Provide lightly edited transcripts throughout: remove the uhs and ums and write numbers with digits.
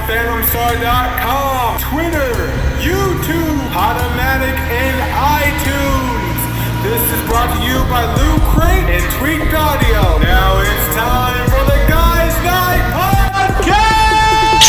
PhantomStar.com, Twitter, YouTube, Podomatic, and iTunes. This is brought to you by Lou Crate and Tweaked Audio. Now it's time for the Guys Night Podcast!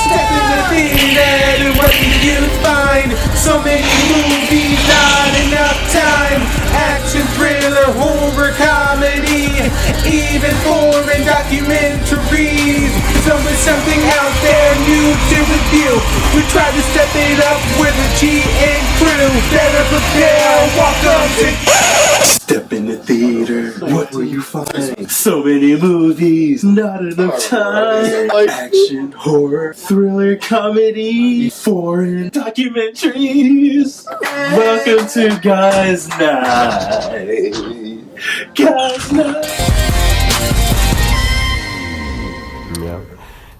Step in the theater, what do you find? So many movies, not enough time. Action, thriller, horror, comedy, even foreign documentaries. There's always something out there new to review. We try to step it up with a G and crew. Better prepare, welcome to Step in the theater, what will you find? So many movies, not enough time. Action, horror, thriller, comedy, foreign documentaries. Welcome to Guys Night. Guys Night. Yeah.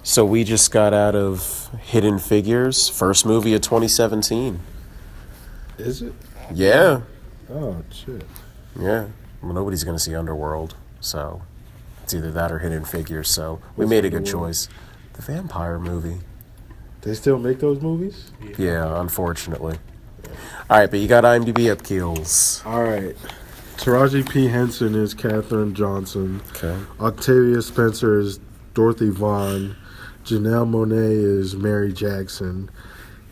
So we just got out of Hidden Figures, first movie of 2017. Is it? Yeah. Oh, shit. Yeah. Well, nobody's going to see Underworld, so it's either that or Hidden Figures, so we made a good choice. The vampire movie. They still make those movies? Yeah, unfortunately. All right, but you got IMDb up, Keels. All right. Taraji P. Henson is Katherine Johnson. Okay. Octavia Spencer is Dorothy Vaughan. Janelle Monáe is Mary Jackson.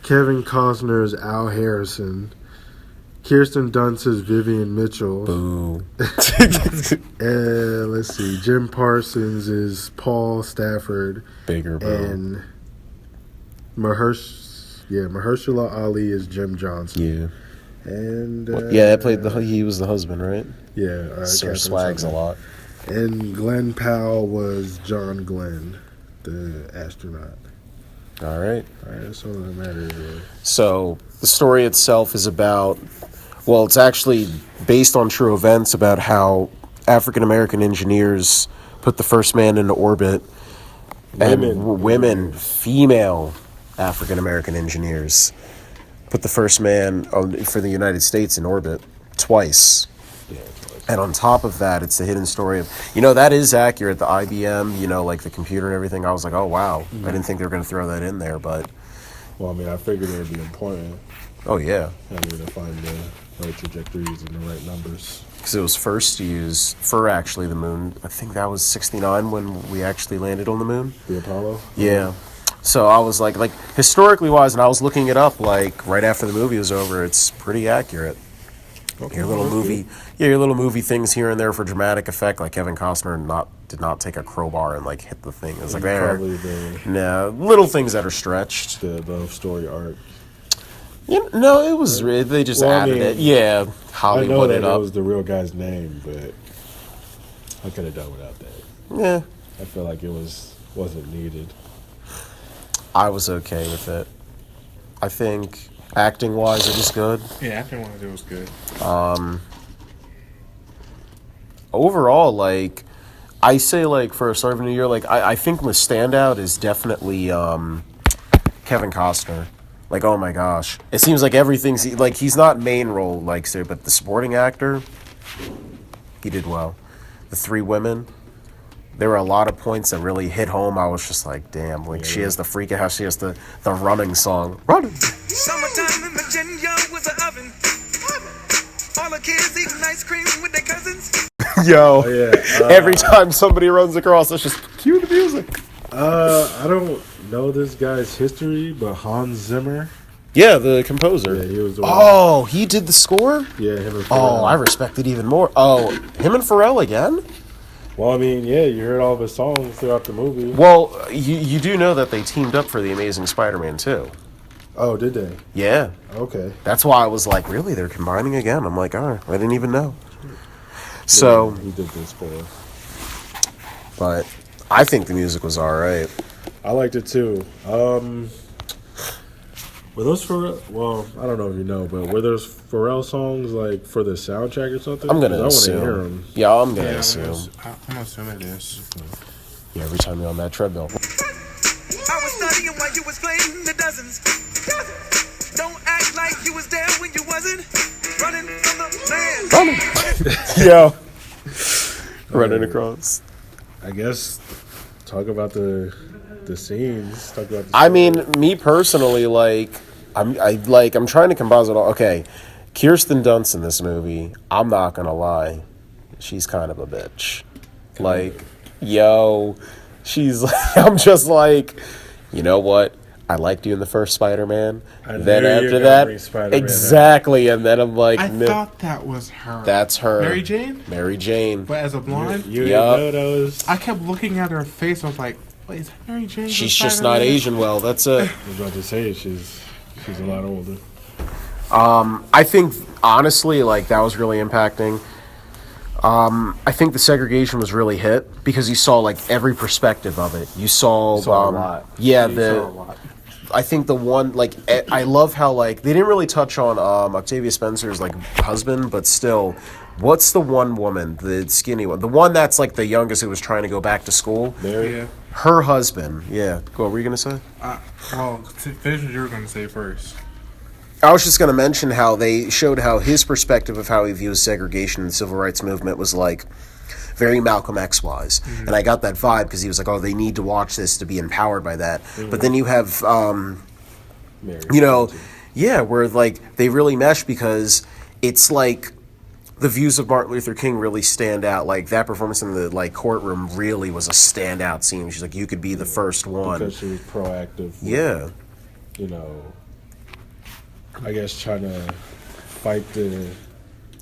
Kevin Costner is Al Harrison. Kirsten Dunst is Vivian Mitchell. Boo. And let's see. Jim Parsons is Paul Stafford. Bigger boo. And Mahershala Ali is Jim Johnson. Yeah. And Yeah, that played he was the husband, right? Yeah. Sir Catherine Swags a Johnson. lot. And Glenn Powell was John Glenn, the astronaut. All right. All right, that's all that matters. So the story itself is about, well, it's actually based on true events about how African American engineers put the first man into orbit, and female African American engineers put the first man for the United States in orbit twice. Yeah, And on top of that, it's the hidden story of, that is accurate, the IBM, like the computer and everything. I was like, oh, wow. I didn't think they were going to throw that in there, but... Well, I mean, I figured it would be important. Oh, yeah. I mean, to find the right trajectories and the right numbers. Because it was first used for actually the moon. I think that was 69 when we actually landed on the moon. The Apollo? Yeah. So I was like historically wise, and I was looking it up right after the movie was over. It's pretty accurate. Okay, Your little movie things here and there for dramatic effect, like Kevin Costner did not take a crowbar and hit the thing. It was Probably little things that are stretched. the love story arc. No, it was they just added it. Yeah, Hollywood I know it that up. was the real guy's name, but I could have done without that. Yeah, I feel like it wasn't needed. I was okay with it. I think acting wise, it was good. Yeah, acting-wise, it was good. Overall, I say, for a start of a new year, I think the standout is definitely Kevin Costner. Oh my gosh. It seems like everything's, he's not main role, but the supporting actor, he did well. The three women, there were a lot of points that really hit home. I was just like, damn, she has the freak out, she has the running song. Running! Summertime in Virginia was an oven. All the kids eating ice cream with their cousins. Yo, Oh, yeah. every time somebody runs across, it's just cue the music. I don't know this guy's history, but Hans Zimmer. Yeah, the composer. Yeah, he was the one. Oh, he did the score? Yeah, him and Oh, Pharrell. I respect it even more. Oh, him and Pharrell again? Well, I mean, yeah, you heard all of his songs throughout the movie. Well, you do know that they teamed up for The Amazing Spider-Man 2. Oh, did they? Yeah. Okay. That's why I was like, really? They're combining again? I'm like, oh, I didn't even know. So, Yeah, he did this for. but I think the music was all right. I liked it too. Were those for? Well, I don't know if you know, but were those Pharrell songs for the soundtrack or something? I'm gonna 'Cause assume. I want to hear them. Yeah, I'm gonna Yeah, assume. I'm assuming it is. Yeah, every time you're on that treadmill. I was studying while you was playing the dozens. Don't act like you was there when you wasn't. Running from the man. Yeah. Running across. I guess talk about the the scenes. Talk about the I mean, me personally, like, I'm trying to composite all. Okay, Kirsten Dunst in this movie, I'm not gonna lie, she's kind of a bitch. Like, yo, she's like, I'm just like, you know what? I liked you in the first Spider-Man. I Then knew you were after gonna that, bring Spider-Man exactly, and then I'm like, I no, thought that was her. that's her. Mary Jane? Mary Jane. But as a blonde, You didn't Yup. know that was. I kept looking at her face. I was like, wait, is that Mary Jane? She's from just not Spider-Man? Asian well. That's it. I was about to say she's a lot older. I think honestly, like that was really impacting. I think the segregation was really hit because you saw like every perspective of it. You saw, saw a lot. Yeah, You the. saw a lot. I think the one like I love how like they didn't really touch on Octavia Spencer's like husband, but still, what's the one woman, the skinny one, the one that's like the youngest who was trying to go back to school? Mary. Yeah. Her husband. Yeah. What were you gonna say? Well, finish what you were going to say first. I was just going to mention how they showed how his perspective of how he views segregation and the civil rights movement was like very Malcolm X wise. And I got that vibe because he was like, oh, they need to watch this to be empowered by that. But then you have, Mary. you know, yeah, where like they really mesh because it's like the views of Martin Luther King really stand out. Like that performance in the like courtroom really was a standout scene. She's like, you could be the first one. Because she was proactive. With, Yeah. You know, I guess trying to fight the.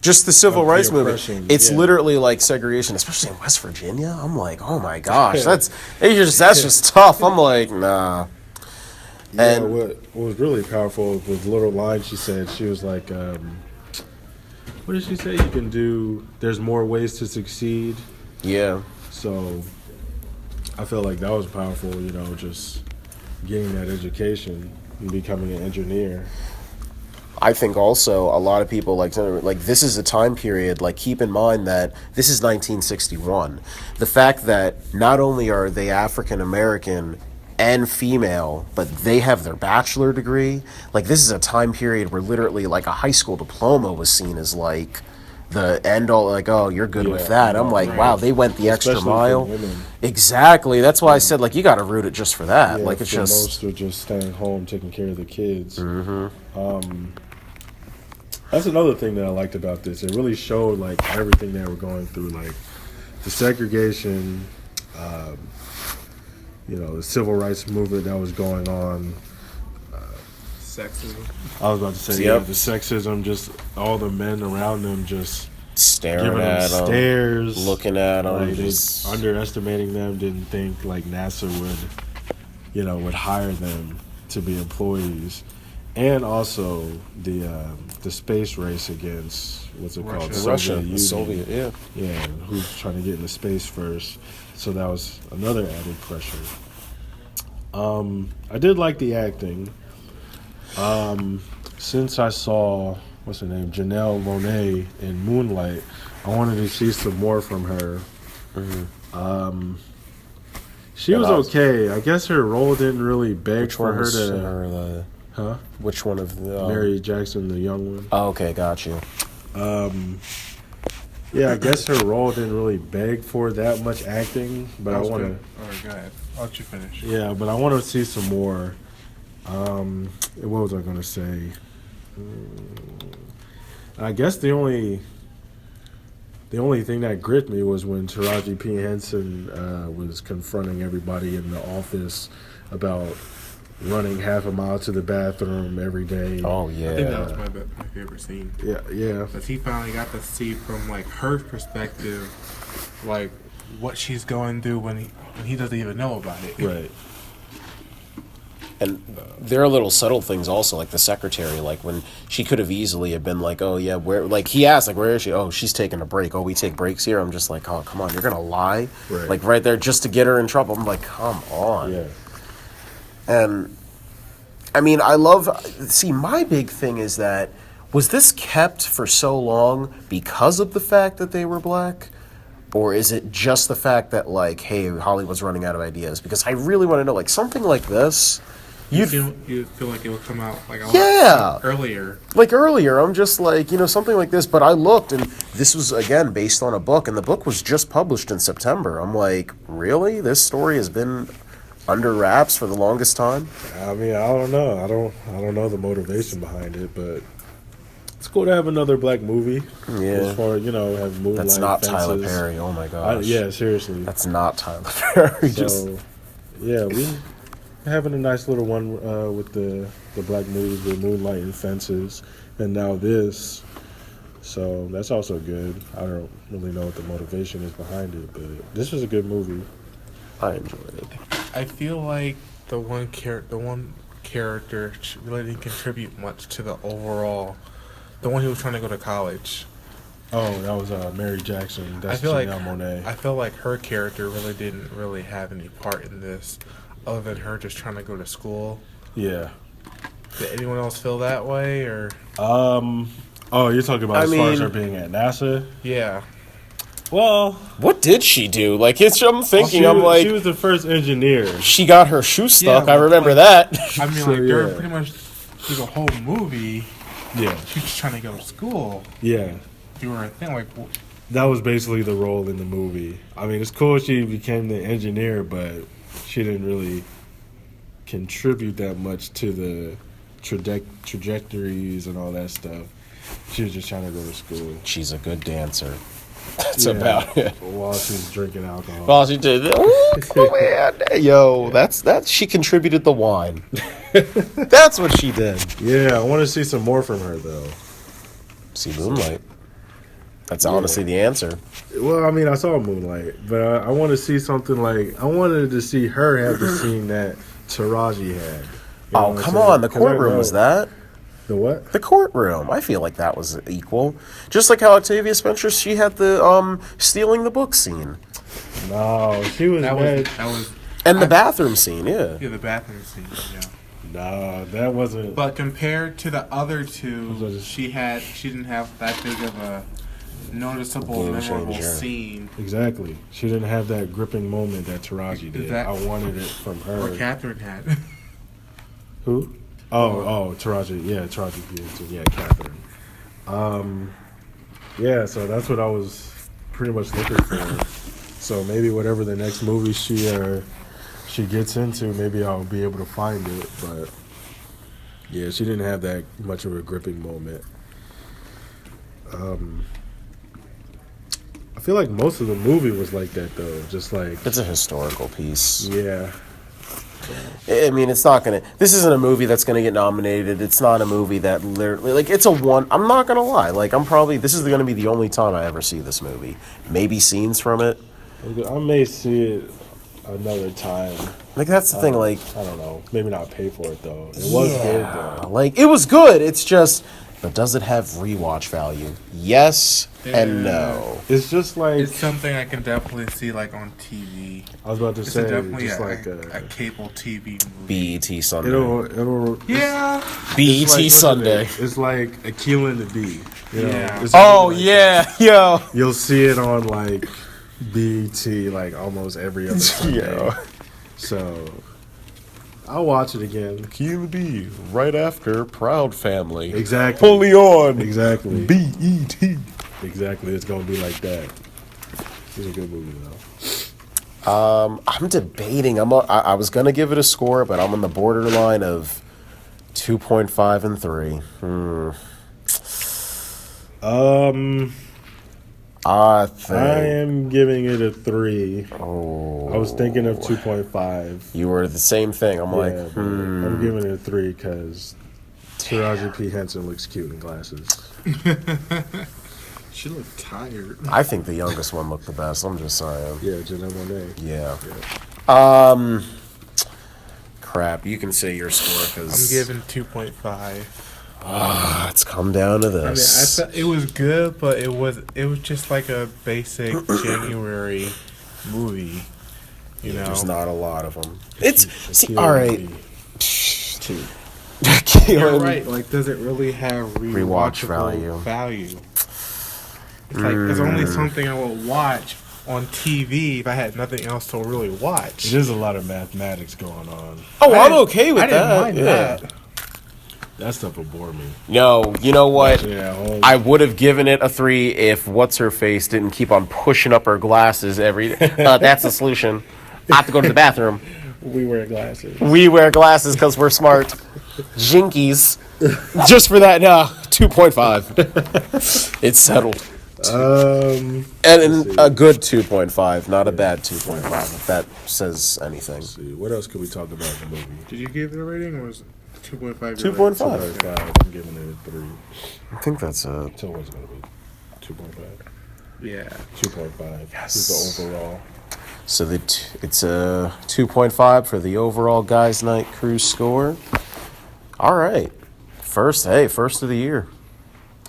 Just the civil Of the rights movement. oppression, It's yeah. literally like segregation, especially in West Virginia. I'm like, oh my gosh, that's just tough. I'm like, nah. Yeah, And what was really powerful was the little line she said. She was like, what did she say? You can do, there's more ways to succeed. yeah, So I felt like that was powerful, you know, just getting that education and becoming an engineer. I think also a lot of people like this is a time period. Like keep in mind that this is 1961. The fact that not only are they African American and female, but they have their bachelor degree. Like this is a time period where literally like a high school diploma was seen as like the end all. Like, oh, you're good with Yeah, that. I'm no, like, right. wow, they went the extra Especially for mile. women. Exactly. That's why I said like you got to root it just for that. Yeah, like it's for just most are just staying home, taking care of the kids. That's another thing that I liked about this. It really showed like everything they were going through, like the segregation, you know, the civil rights movement that was going on. Sexism. I was about to say, Yep. yeah, the sexism, just all the men around them just staring giving them at them, stares, looking at them, like, they just underestimating them. Didn't think like NASA would hire them to be employees, and also the space race against what's it called, Russia. Russia, Soviet the Union. Soviet, yeah. Yeah, who's trying to get into space first. So that was another added pressure. I did like the acting. Since I saw, what's her name, Janelle Monáe in Moonlight, I wanted to see some more from her. She Yeah, was that was- okay. I guess her role didn't really beg Which for one her was to. her, the, Huh? which one of the Mary Jackson, the young one. Oh, okay, got you. Yeah, I guess her role didn't really beg for that much acting, but That I was want good. to. All right, go ahead. I'll let you finish. Yeah, but I want to see some more. What was I going to say? I guess the only thing that gripped me was when Taraji P. Henson was confronting everybody in the office about running half a mile to the bathroom every day. Oh I think that yeah. was my favorite scene. Yeah. Because he finally got to see from like her perspective, like what she's going through when he doesn't even know about it. Right. And there are little subtle things also, like the secretary, like when she could have easily have been like, oh yeah, where, like he asked, like, where is she? Oh, she's taking a break. Oh, we take breaks here. I'm just like, oh, come on, you're gonna lie, Right. like right there just to get her in trouble. I'm like, come on. Yeah. And I mean, I love. See, my big thing is that was this kept for so long because of the fact that they were black, or is it just the fact that like, hey, Hollywood's running out of ideas? Because I really want to know, like, something like this. You feel like it would come out like a Yeah. lot earlier. Like earlier, I'm just like, something like this. But I looked, and this was, again, based on a book, and the book was just published in September. I'm like, really? This story has been under wraps for the longest time. I mean, I don't know. I don't know the motivation behind it, but it's cool to have another black movie. Yeah. As far as, have Moonlight. That's not Fences. Tyler Perry. Oh my gosh. Yeah, seriously. That's not Tyler Perry. So, yeah, we having a nice little one with the black movies, the Moonlight and Fences, and now this. So that's also good. I don't really know what the motivation is behind it, but this was a good movie. I enjoyed it. I feel like the one character really didn't contribute much to the overall. The one who was trying to go to college. Oh, that was Mary Jackson. That's Janelle Monáe. I feel like her character didn't really have any part in this, other than her just trying to go to school. Yeah. Did anyone else feel that way, or? Oh, you're talking about as far as her being at NASA? Yeah. Well, what did she do? Like, I'm thinking, she was the first engineer. She got her shoe stuck. Yeah, I remember that. I mean, during pretty much through the whole movie, yeah, she was just trying to go to school. Yeah. You were that was basically the role in the movie. I mean, it's cool she became the engineer, but she didn't really contribute that much to the trajectories and all that stuff. She was just trying to go to school. She's a good dancer. That's about it. While she's drinking alcohol. While she did it. Oh, man. Yo, that's she contributed the wine. That's what she did. Yeah, I want to see some more from her, though. See Moonlight. That's honestly the answer. Well, I mean, I saw Moonlight, but I want to see something like... I wanted to see her have the scene that Taraji had. Oh, come on. The courtroom was that. The what? The courtroom. I feel like that was equal. Just like how Octavia Spencer, she had the stealing the book scene. No, she was that mad. was and the bathroom scene, yeah. Yeah, the bathroom scene, yeah. No, that wasn't. But compared to the other two, she didn't have that big of a noticeable, memorable scene. Exactly. She didn't have that gripping moment that Taraji did. I wanted it from her. Or Catherine had. Who? Oh, Taraji. Yeah, Taraji P. Yeah, Catherine. Yeah, so that's what I was pretty much looking for. So maybe whatever the next movie she gets into, maybe I'll be able to find it. But yeah, she didn't have that much of a gripping moment. I feel like most of the movie was like that, though. Just like it's a historical piece. Yeah. I mean, it's not gonna. This isn't a movie that's gonna get nominated. It's not a movie that literally, like, it's a one. I'm not gonna lie. Like, this is gonna be the only time I ever see this movie. Maybe scenes from it. I may see it another time. Like, that's the thing. Like, I don't know. Maybe not pay for it though. It was good though. Like, it was good. It's just, but does it have rewatch value? Yes and no. It's just like it's something I can definitely see like on TV. I was about to say, definitely just like a cable TV movie. BET Sunday. It'll BET like, Sunday. It's like Akeelah and the Bee. Yeah. Oh yeah, yo. You'll see it on like BET like almost every other Sunday. Yeah. So I'll watch it again. Akeelah and the Bee, right after Proud Family. Exactly. Fully on. Exactly. BET. Exactly. It's gonna be like that. It's a good movie though. I'm debating. I was gonna give it a score, but I'm on the borderline of 2.5 and 3. I am giving it a 3. Oh, I was thinking of 2.5. You were the same thing. I'm like, I'm giving it a 3 because Taraji P. Henson looks cute in glasses. She looked tired. I think the youngest one looked the best. I'm just saying. Yeah, Janelle Monáe. Yeah. Crap. You can say your score because I'm giving 2.5. It's come down to I mean, I this. thought it was good, but it was just like a basic January movie. You know, There's not a lot of them. It's see, Akeelah all and right. the Bee. you're right. Like, does it really have Rewatch rewatchable value? It's like it's only something I would watch on TV if I had nothing else to really watch. There's a lot of mathematics going on. Oh, I'm okay with I didn't that. mind Yeah. that. That stuff will bore me. No, you know what? Yeah, I would have given it a 3 if what's her face didn't keep on pushing up her glasses every. That's the solution. I have to go to the bathroom. We wear glasses. We wear glasses because we're smart. Jinkies. Just for that, 2.5. It's settled. And a good 2.5, not a bad 2.5, if that says anything. Let's see, what else could we talk about in the movie? Did you give it a rating or was it 2.5? 2.5. 2.5. I'm giving it a 3. I think that's a... So what's it going to be? 2.5. Yeah. 2.5. Yes. Is the overall. So it's a 2.5 for the overall Guys Night Cruise score. All right. First of the year.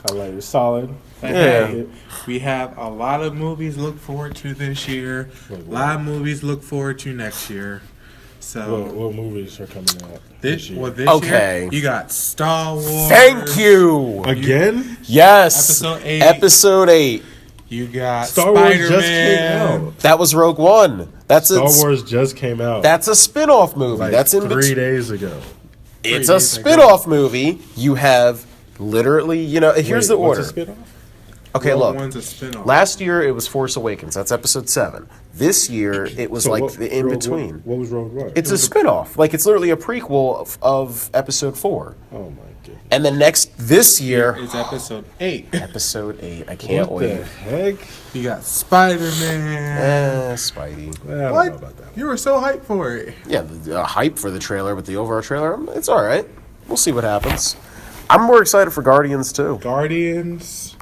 I like it. Solid. Yeah. We have a lot of movies to look forward to this year. A lot of movies to look forward to next year. So What movies are coming out this year? Okay. year, you got Star Wars. Thank you. Again? Yes. Episode 8. Episode 8. You got Star Wars Spider-Man. just came out. That was Rogue One. That's Star Wars just came out. That's a spin-off movie. like That's in 3 days ago. It's 3 a days ago. spin-off movie. You have literally, here's the order. What's a spin-off? Okay, Rogue look. One's a spin-off. Last year it was Force Awakens. That's episode 7. This year it was So like what- the in Rogue- between. What was Rogue One? It's a spin-off. Like it's literally a prequel of episode 4. Oh my goodness. And then this year, It's episode 8. episode 8. I can't What wait. the heck? You got Spider-Man. Spidey. I don't What? know about that. You were so hyped for it. Yeah, the hype for the trailer, but the overall trailer, it's all right. We'll see what happens. I'm more excited for Guardians too. Guardians.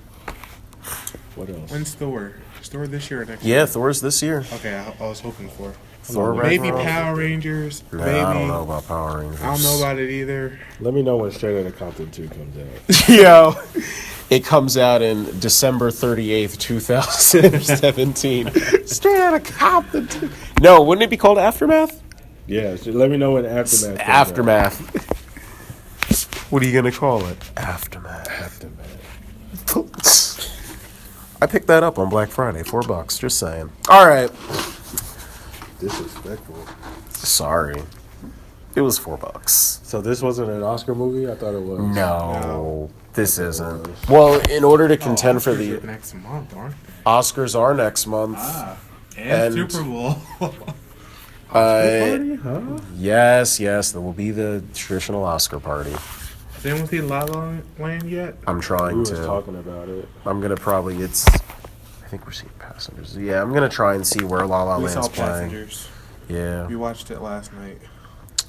What else? When's Thor? Is Thor this year or next Yeah, Thor's this year. year? Okay, I was hoping for. Thor Maybe Ragnarok. Power Rangers. Nah, maybe. I don't know about Power Rangers. I don't know about it either. Let me know when Straight Outta Compton 2 comes out. Yo, it comes out in December 38th, 2017. Straight out of Compton. No, wouldn't it be called Aftermath? Yeah, so let me know when Aftermath comes out. Aftermath. What are you going to call it? Aftermath. I picked that up on Black Friday, $4, just saying. All right. Disrespectful. Sorry. It was $4. So this wasn't an Oscar movie? I thought it was. No, this isn't. Well, in order to contend for the next month, aren't they? Oscars are next month. And And- Super Bowl. Party, huh? Yes, there will be the traditional Oscar party. Has anyone seen La La Land yet? I'm We trying was to. talking about it. I'm gonna probably. I think we're seeing Passengers. Yeah, I'm gonna try and see where La La We saw Land's playing. Passengers. Yeah, We watched it last night.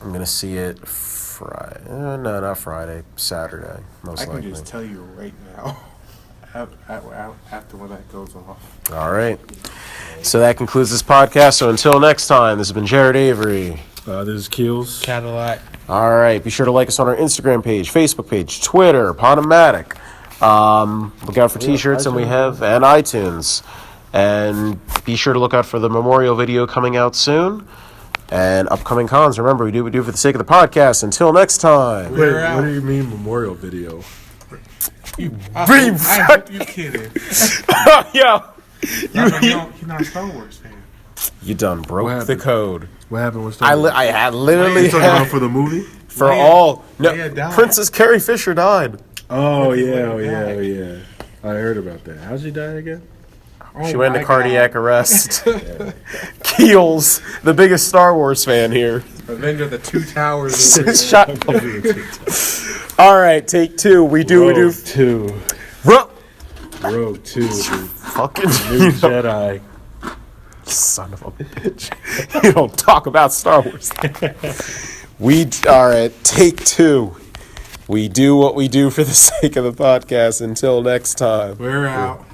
I'm gonna see it Friday. No, not Friday. Saturday, most I can likely. just tell you right now. After when that goes off. All right. So that concludes this podcast. So until next time, this has been Jared Avery. This is Keels. Cadillac. All right. Be sure to like us on our Instagram page, Facebook page, Twitter, Podomatic. Look out for T-shirts, and iTunes. And be sure to look out for the memorial video coming out soon, and upcoming cons. Remember, we do what we do for the sake of the podcast. Until next time. Wait, We're out. what do you mean memorial video? I hope you kidding. Yo, You're not a Star Wars fan. you done What broke the happened? code. What happened with I Star Wars? had literally You talking about for the movie? for Leia- all. No, Leia died. Princess Carrie Fisher died. Oh yeah, Princess yeah. I heard about that. How'd she die again? She Oh went my into cardiac God. arrest. Keels, the biggest Star Wars fan here. Avenger of the Two Towers. Shut up. All right, take 2. We do. Rogue 2. Ru- Rogue 2. The Fucking new Jedi. son of a bitch. You don't talk about Star Wars. All right, take 2. We do what we do for the sake of the podcast. Until next time. We're out.